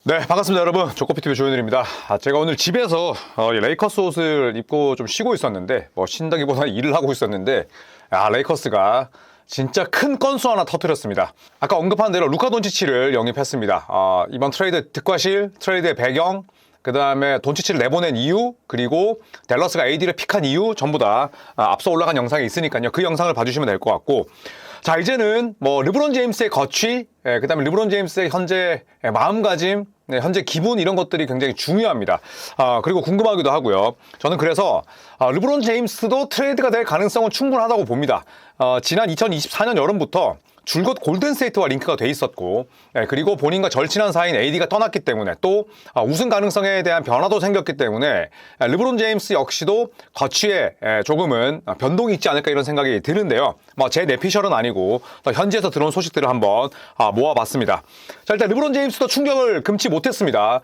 네, 반갑습니다, 여러분. 조코피TV 조현일입니다. 제가 오늘 집에서 레이커스 옷을 입고 좀 쉬고 있었는데, 쉰다기보다 일을 하고 있었는데, 레이커스가 진짜 큰 건수 하나 터뜨렸습니다. 아까 언급한 대로 루카 돈치치를 영입했습니다. 이번 트레이드 득과실, 트레이드의 배경, 그 다음에 돈치치를 내보낸 이유, 그리고 댈러스가 AD를 픽한 이유 전부 다 앞서 올라간 영상이 있으니까요. 그 영상을 봐주시면 될 것 같고, 자, 이제는 르브론 제임스의 거취, 그 다음에 르브론 제임스의 현재 마음가짐, 현재 기분 이런 것들이 굉장히 중요합니다. 그리고 궁금하기도 하고요. 저는 그래서 르브론 제임스도 트레이드가 될 가능성은 충분하다고 봅니다. 지난 2024년 여름부터 줄곧 골든스테이트와 링크가 돼 있었고, 그리고 본인과 절친한 사이인 AD가 떠났기 때문에 또 우승 가능성에 대한 변화도 생겼기 때문에 르브론 제임스 역시도 거취에 조금은 변동이 있지 않을까 이런 생각이 드는데요. 제 내피셜은 아니고 현지에서 들어온 소식들을 한번 모아봤습니다. 자, 일단 르브론 제임스도 충격을 금치 못했습니다.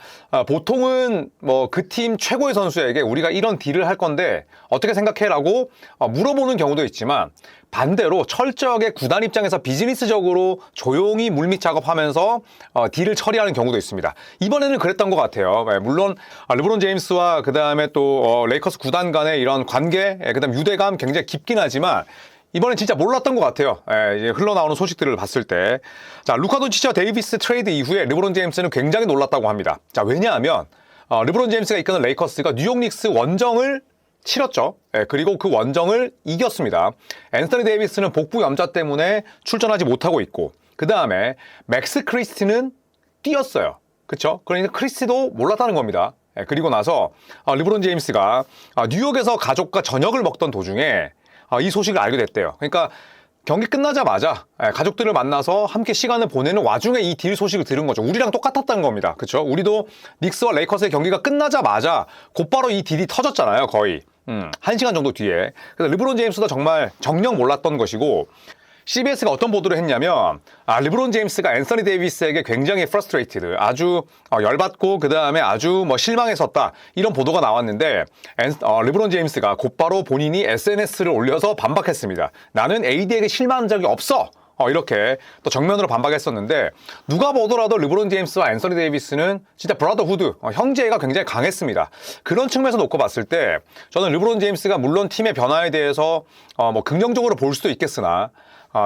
보통은 그 팀 최고의 선수에게 우리가 이런 딜을 할 건데 어떻게 생각해?라고 물어보는 경우도 있지만, 반대로 철저하게 구단 입장에서 비즈니스적으로 조용히 물밑 작업하면서 딜을 처리하는 경우도 있습니다. 이번에는 그랬던 것 같아요. 물론 르브론 제임스와 그 다음에 또 레이커스 구단 간의 이런 관계, 그 다음 유대감 굉장히 깊긴 하지만 이번엔 진짜 몰랐던 것 같아요. 이제 흘러나오는 소식들을 봤을 때. 자, 루카 돈치치와 데이비스 트레이드 이후에 르브론 제임스는 굉장히 놀랐다고 합니다. 자, 왜냐하면 르브론 제임스가 이끄는 레이커스가 뉴욕 닉스 원정을 치렀죠. 그리고 그 원정을 이겼습니다. 앤서니 데이비스는 복부 염좌 때문에 출전하지 못하고 있고, 그 다음에 맥스 크리스티는 뛰었어요. 그쵸? 그러니까 크리스티도 몰랐다는 겁니다. 그리고 나서 르브론 제임스가 뉴욕에서 가족과 저녁을 먹던 도중에 이 소식을 알게 됐대요. 그러니까 경기 끝나자마자 가족들을 만나서 함께 시간을 보내는 와중에 이 딜 소식을 들은 거죠. 우리랑 똑같았다는 겁니다. 그렇죠? 우리도 닉스와 레이커스의 경기가 끝나자마자 곧바로 이 딜이 터졌잖아요. 거의 1시간 정도 뒤에. 그래서 르브론 제임스도 정말 정녕 몰랐던 것이고, CBS가 어떤 보도를 했냐면 르브론 제임스가 앤서니 데이비스에게 굉장히 frustrated, 아주 열받고 그 다음에 아주 실망했었다, 이런 보도가 나왔는데, 르브론 제임스가 곧바로 본인이 SNS를 올려서 반박했습니다. 나는 AD에게 실망한 적이 없어, 이렇게 또 정면으로 반박했었는데, 누가 보더라도 르브론 제임스와 앤서니 데이비스는 진짜 브라더후드, 형제가 굉장히 강했습니다. 그런 측면에서 놓고 봤을 때 저는 르브론 제임스가 물론 팀의 변화에 대해서 긍정적으로 볼 수도 있겠으나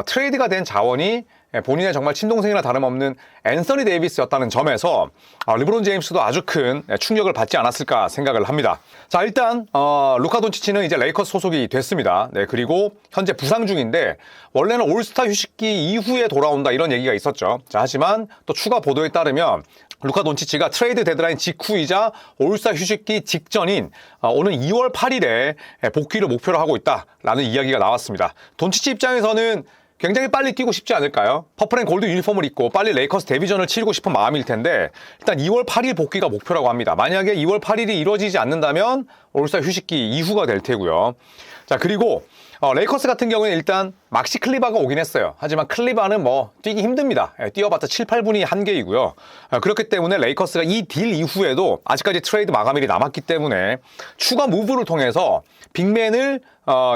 트레이드가 된 자원이 본인의 정말 친동생이나 다름없는 앤서니 데이비스였다는 점에서 르브론 제임스도 아주 큰 충격을 받지 않았을까 생각을 합니다. 자, 일단 루카 돈치치는 이제 레이커스 소속이 됐습니다. 그리고 현재 부상 중인데, 원래는 올스타 휴식기 이후에 돌아온다 이런 얘기가 있었죠. 자, 하지만 또 추가 보도에 따르면 루카 돈치치가 트레이드 데드라인 직후이자 올스타 휴식기 직전인 오는 2월 8일에 복귀를 목표로 하고 있다라는 이야기가 나왔습니다. 돈치치 입장에서는 굉장히 빨리 뛰고 싶지 않을까요? 퍼플앤골드 유니폼을 입고 빨리 레이커스 데뷔전을 치르고 싶은 마음일 텐데, 일단 2월 8일 복귀가 목표라고 합니다. 만약에 2월 8일이 이루어지지 않는다면 올스타 휴식기 이후가 될 테고요. 자, 그리고 레이커스 같은 경우에는 일단 막시 클리바가 오긴 했어요. 하지만 클리바는 뛰기 힘듭니다. 뛰어봤자 7, 8분이 한계이고요. 그렇기 때문에 레이커스가 이 딜 이후에도 아직까지 트레이드 마감일이 남았기 때문에 추가 무브를 통해서 빅맨을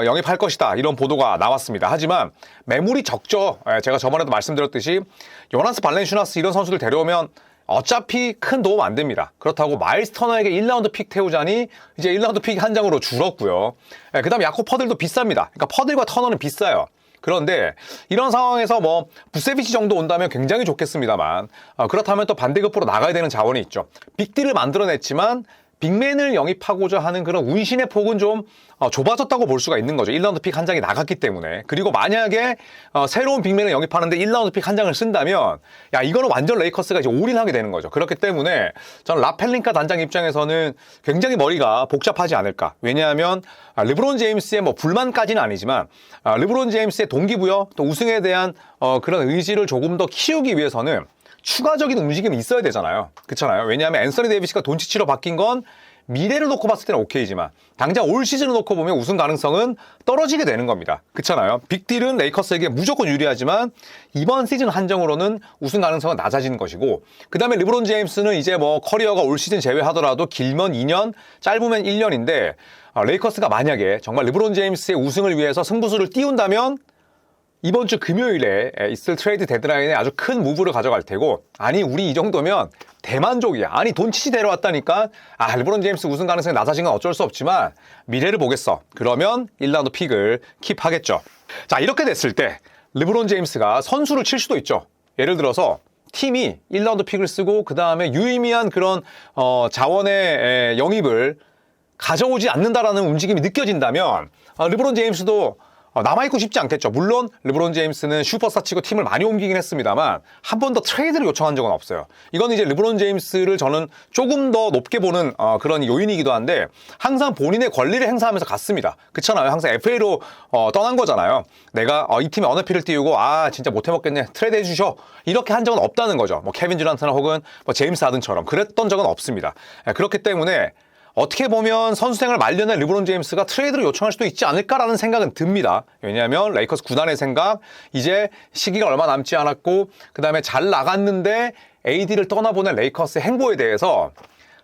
영입할 것이다, 이런 보도가 나왔습니다. 하지만 매물이 적죠. 제가 저번에도 말씀드렸듯이 요나스 발렌슈나스 이런 선수들 데려오면 어차피 큰 도움 안 됩니다. 그렇다고 마일스 터너에게 1라운드 픽 태우자니 이제 1라운드 픽이 한 장으로 줄었고요. 그 다음 야코 퍼들도 비쌉니다. 그러니까 퍼들과 터너는 비싸요. 그런데 이런 상황에서 부세비치 정도 온다면 굉장히 좋겠습니다만, 그렇다면 또 반대급부로 나가야 되는 자원이 있죠. 빅딜을 만들어냈지만 빅맨을 영입하고자 하는 그런 운신의 폭은 좀 좁아졌다고 볼 수가 있는 거죠. 1라운드 픽 한 장이 나갔기 때문에. 그리고 만약에 새로운 빅맨을 영입하는데 1라운드 픽 한 장을 쓴다면 이거는 완전 레이커스가 이제 올인하게 되는 거죠. 그렇기 때문에 저는 라펠린카 단장 입장에서는 굉장히 머리가 복잡하지 않을까. 왜냐하면 르브론 제임스의 불만까지는 아니지만 르브론 제임스의 동기부여, 또 우승에 대한 그런 의지를 조금 더 키우기 위해서는 추가적인 움직임이 있어야 되잖아요. 그렇잖아요. 왜냐하면 앤서니 데이비스가 돈치치로 바뀐 건 미래를 놓고 봤을 때는 오케이지만 당장 올 시즌을 놓고 보면 우승 가능성은 떨어지게 되는 겁니다. 그렇잖아요. 빅딜은 레이커스에게 무조건 유리하지만 이번 시즌 한정으로는 우승 가능성은 낮아지는 것이고, 그 다음에 르브론 제임스는 이제 커리어가 올 시즌 제외하더라도 길면 2년, 짧으면 1년인데 레이커스가 만약에 정말 르브론 제임스의 우승을 위해서 승부수를 띄운다면 이번 주 금요일에 있을 트레이드 데드라인에 아주 큰 무브를 가져갈 테고, 아니 우리 이 정도면 대만족이야. 아니 돈치치 데려왔다니까. 르브론 제임스 우승 가능성이 낮아진 건 어쩔 수 없지만 미래를 보겠어. 그러면 1라운드 픽을 킵하겠죠. 자, 이렇게 됐을 때 르브론 제임스가 선수를 칠 수도 있죠. 예를 들어서 팀이 1라운드 픽을 쓰고 그 다음에 유의미한 그런 자원의 영입을 가져오지 않는다라는 움직임이 느껴진다면 르브론 제임스도 남아있고 싶지 않겠죠. 물론 르브론 제임스는 슈퍼스타치고 팀을 많이 옮기긴 했습니다만 한 번도 트레이드를 요청한 적은 없어요. 이건 이제 르브론 제임스를 저는 조금 더 높게 보는 그런 요인이기도 한데, 항상 본인의 권리를 행사하면서 갔습니다. 그렇잖아요. 항상 FA로 떠난 거잖아요. 내가 이 팀에 어느 피를 띄우고 진짜 못해먹겠네, 트레이드 해주셔, 이렇게 한 적은 없다는 거죠. 뭐 케빈 듀란트나 혹은 뭐 제임스 하든처럼 그랬던 적은 없습니다. 그렇기 때문에 어떻게 보면 선수 생활 말년에 르브론 제임스가 트레이드를 요청할 수도 있지 않을까라는 생각은 듭니다. 왜냐하면 레이커스 구단의 생각, 이제 시기가 얼마 남지 않았고 그 다음에 잘 나갔는데 AD를 떠나보낸 레이커스의 행보에 대해서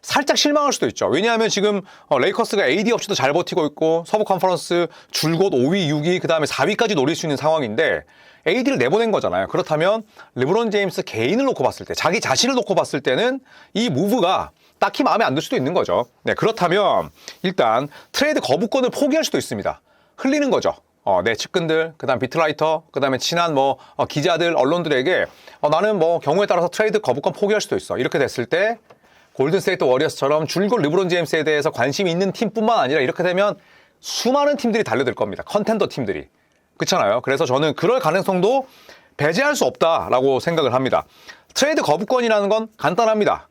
살짝 실망할 수도 있죠. 왜냐하면 지금 레이커스가 AD 없이도 잘 버티고 있고 서부 컨퍼런스 줄곧 5위, 6위, 그 다음에 4위까지 노릴 수 있는 상황인데 AD를 내보낸 거잖아요. 그렇다면 르브론 제임스 개인을 놓고 봤을 때, 자기 자신을 놓고 봤을 때는 이 무브가 딱히 마음에 안 들 수도 있는 거죠. 네, 그렇다면 일단 트레이드 거부권을 포기할 수도 있습니다. 흘리는 거죠. 내 측근들, 그 다음 비트라이터, 그 다음에 친한 기자들, 언론들에게 나는 경우에 따라서 트레이드 거부권 포기할 수도 있어. 이렇게 됐을 때 골든스테이트 워리어스처럼 줄곧 르브론 제임스에 대해서 관심이 있는 팀뿐만 아니라 이렇게 되면 수많은 팀들이 달려들 겁니다. 컨텐더 팀들이. 그렇잖아요. 그래서 저는 그럴 가능성도 배제할 수 없다라고 생각을 합니다. 트레이드 거부권이라는 건 간단합니다.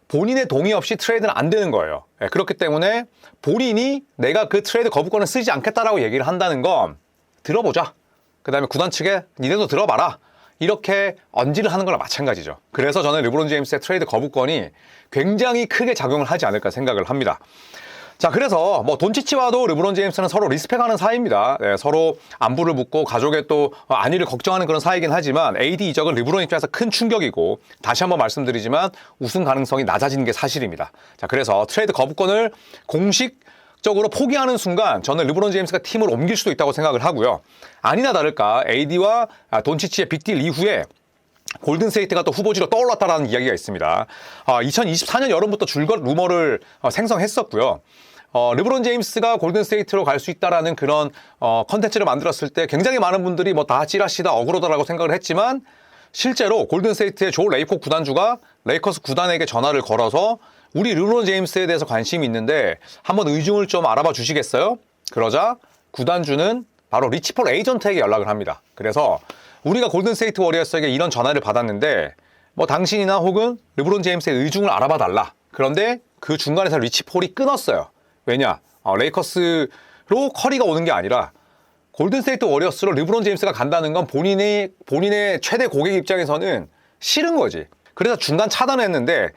본인의 동의 없이 트레이드는 안 되는 거예요. 그렇기 때문에 본인이 내가 그 트레이드 거부권을 쓰지 않겠다라고 얘기를 한다는 건 들어보자. 그 다음에 구단 측에 니네도 들어봐라. 이렇게 언지를 하는 거랑 마찬가지죠. 그래서 저는 르브론 제임스의 트레이드 거부권이 굉장히 크게 작용을 하지 않을까 생각을 합니다. 자, 그래서 돈치치와도 르브론 제임스는 서로 리스펙하는 사이입니다. 서로 안부를 묻고 가족의 또 안위를 걱정하는 그런 사이이긴 하지만 AD 이적은 르브론 입장에서 큰 충격이고, 다시 한번 말씀드리지만 우승 가능성이 낮아지는 게 사실입니다. 자, 그래서 트레이드 거부권을 공식적으로 포기하는 순간 저는 르브론 제임스가 팀을 옮길 수도 있다고 생각을 하고요. 아니나 다를까 AD와 돈치치의 빅딜 이후에 골든스테이트가 또 후보지로 떠올랐다라는 이야기가 있습니다. 2024년 여름부터 줄곧 루머를 생성했었고요. 르브론 제임스가 골든스테이트로 갈 수 있다라는 그런 컨텐츠를 만들었을 때 굉장히 많은 분들이 다 찌라시다, 억울하다라고 생각을 했지만, 실제로 골든스테이트의 조 레이코 구단주가 레이커스 구단에게 전화를 걸어서 우리 르브론 제임스에 대해서 관심이 있는데 한번 의중을 좀 알아봐 주시겠어요? 그러자 구단주는 바로 리치 폴 에이전트에게 연락을 합니다. 그래서 우리가 골든스테이트 워리어스에게 이런 전화를 받았는데 당신이나 혹은 르브론 제임스의 의중을 알아봐 달라. 그런데 그 중간에서 리치 폴이 끊었어요. 왜냐? 레이커스로 커리가 오는 게 아니라 골든스테이트 워리어스로 르브론 제임스가 간다는 건 본인의 최대 고객 입장에서는 싫은 거지. 그래서 중간 차단했는데,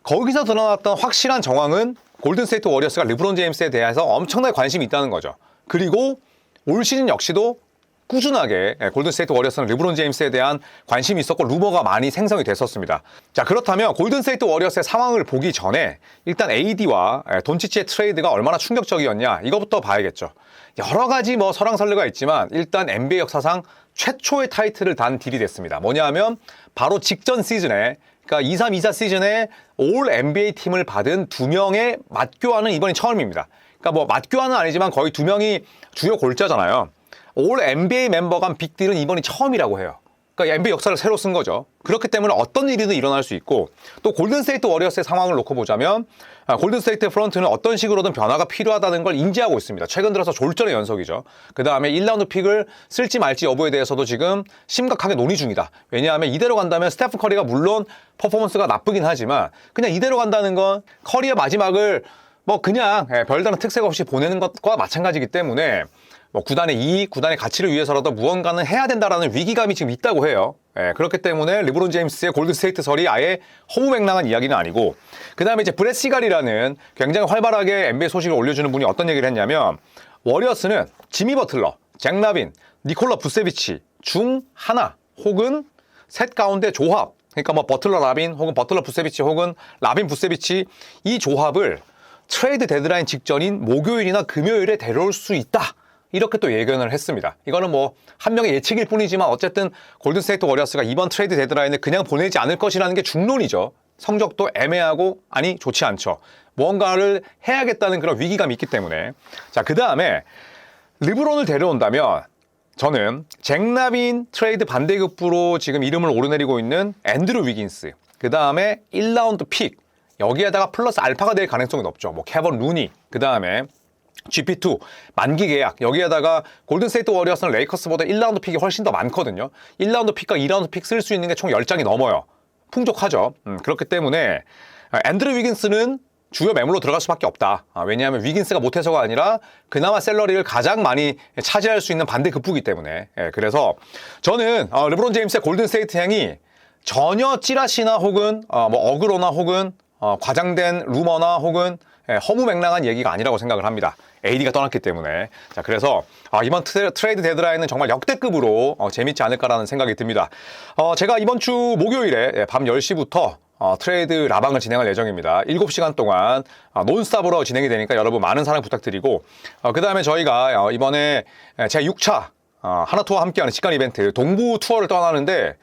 거기서 드러났던 확실한 정황은 골든스테이트 워리어스가 르브론 제임스에 대해서 엄청나게 관심이 있다는 거죠. 그리고 올 시즌 역시도 꾸준하게 골든스테이트 워리어스는 르브론 제임스에 대한 관심이 있었고 루머가 많이 생성이 됐었습니다. 자, 그렇다면 골든스테이트 워리어스의 상황을 보기 전에 일단 AD와 돈치치의 트레이드가 얼마나 충격적이었냐, 이거부터 봐야겠죠. 여러 가지 설왕설래가 있지만 일단 NBA 역사상 최초의 타이틀을 단 딜이 됐습니다. 뭐냐 하면 바로 직전 시즌에, 그러니까 23-24 시즌에 올 NBA 팀을 받은 2명의 맞교환은 이번이 처음입니다. 그러니까 맞교환은 아니지만 거의 2명이 주요 골자잖아요. 올 NBA 멤버 간 빅딜은 이번이 처음이라고 해요. 그러니까 NBA 역사를 새로 쓴 거죠. 그렇기 때문에 어떤 일이든 일어날 수 있고, 또 골든스테이트 워리어스의 상황을 놓고 보자면 골든스테이트 프런트는 어떤 식으로든 변화가 필요하다는 걸 인지하고 있습니다. 최근 들어서 졸전의 연속이죠. 그 다음에 1라운드 픽을 쓸지 말지 여부에 대해서도 지금 심각하게 논의 중이다. 왜냐하면 이대로 간다면 스테픈 커리가 물론 퍼포먼스가 나쁘긴 하지만 그냥 이대로 간다는 건 커리의 마지막을 그냥 별다른 특색 없이 보내는 것과 마찬가지이기 때문에 구단의 이익, 구단의 가치를 위해서라도 무언가는 해야 된다라는 위기감이 지금 있다고 해요. 그렇기 때문에 르브론 제임스의 골든스테이트설이 아예 허무맹랑한 이야기는 아니고, 그 다음에 이제 브렛 시갈이라는 굉장히 활발하게 NBA 소식을 올려주는 분이 어떤 얘기를 했냐면, 워리어스는 지미 버틀러, 잭 라빈, 니콜라 부세비치 중 하나 혹은 셋 가운데 조합, 그러니까 버틀러 라빈 혹은 버틀러 부세비치 혹은 라빈 부세비치, 이 조합을 트레이드 데드라인 직전인 목요일이나 금요일에 데려올 수 있다. 이렇게 또 예견을 했습니다. 이거는 뭐 한 명의 예측일 뿐이지만 어쨌든 골든스테이트 워리어스가 이번 트레이드 데드라인을 그냥 보내지 않을 것이라는 게 중론이죠. 성적도 애매하고 아니 좋지 않죠. 무언가를 해야겠다는 그런 위기감이 있기 때문에. 자, 그 다음에 르브론을 데려온다면 저는 잭 라빈 트레이드 반대급부로 지금 이름을 오르내리고 있는 앤드루 위긴스, 그 다음에 1라운드 픽, 여기에다가 플러스 알파가 될 가능성이 높죠. 뭐 케번 루니, 그 다음에 GP2 만기 계약, 여기에다가 골든스테이트 워리어스는 레이커스보다 1라운드 픽이 훨씬 더 많거든요. 1라운드 픽과 2라운드 픽 쓸 수 있는 게 총 10장이 넘어요. 풍족하죠. 그렇기 때문에 앤드루 위긴스는 주요 매물로 들어갈 수밖에 없다. 왜냐하면 위긴스가 못해서가 아니라 그나마 셀러리를 가장 많이 차지할 수 있는 반대급부이기 때문에. 그래서 저는 르브론 제임스의 골든스테이트 향이 전혀 찌라시나 혹은 뭐 어그로나 혹은 과장된 루머나 혹은 허무맹랑한 얘기가 아니라고 생각을 합니다. AD가 떠났기 때문에. 자, 그래서 이번 트레이드 데드라인은 정말 역대급으로 재밌지 않을까라는 생각이 듭니다. 제가 이번 주 목요일에 밤 10시부터 트레이드 라방을 진행할 예정입니다. 7시간 동안 논스톱으로 진행이 되니까 여러분 많은 사랑 부탁드리고, 그 다음에 저희가 이번에 제 6차 하나투어와 함께하는 직관 이벤트 동부 투어를 떠나는데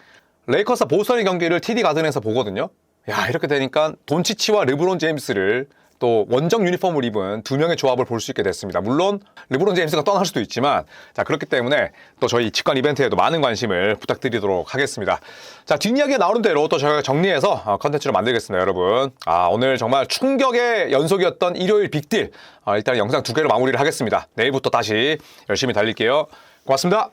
레이커스 보스턴의 경기를 TD 가든에서 보거든요. 야, 이렇게 되니까 돈치치와 르브론 제임스를 또 원정 유니폼을 입은 두 명의 조합을 볼 수 있게 됐습니다. 물론 르브론 제임스가 떠날 수도 있지만, 자, 그렇기 때문에 또 저희 직관 이벤트에도 많은 관심을 부탁드리도록 하겠습니다. 자, 뒷이야기에 나오는 대로 또 저희가 정리해서 컨텐츠를 만들겠습니다, 여러분. 오늘 정말 충격의 연속이었던 일요일 빅딜, 일단 영상 2개로 마무리를 하겠습니다. 내일부터 다시 열심히 달릴게요. 고맙습니다.